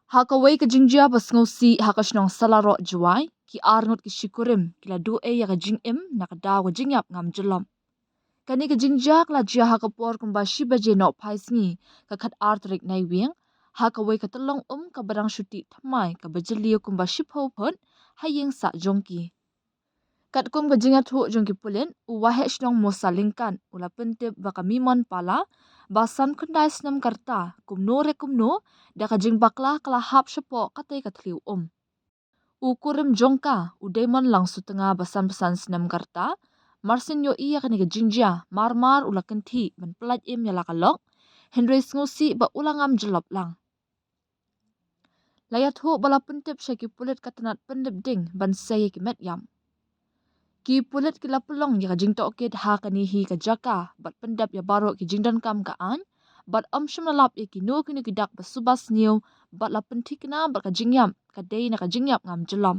Hakaway ka jingjia bas ngosi hakasnong salaro Jowai ki arngot ki shikurim kila du ya ka jingim nakadaw ka jingyap ngam jyllop. Kani ka jingjak la jia hakapor kumba shiba je no paisngi ka khat artrik nai wieng hakaway ka telong ka barang shuti thamai ka bajeliyo kumba shipho phot hayeng sa jongki. Kat kum ka jingat ho jongki pulen uwahe shnong mosalingkan ula pentip baka mimon pala basan kundai snam karta kumno da ka jingbakla kala hap shapo katay ka thliew Ukurim jongka udemon lang sutenga basan snam karta marsin yo iya kani ka jingjia marmar ula kenti ban pelat yala kalok henry ngosi ba ulangam jyllop lang. Layat ho bala pentip syaki pulet katanat pendip ding ban saye ki met yam. Ki pulet kila pelong ya jing tokit ha kani hi ka jaka bat pendap ya baro ki jingdan kam ka an bat shum lalap ya ki no kini ki dak basubas niu bat la pentikna bat ka jingyam ka day na ka jingyap ngam jyllop.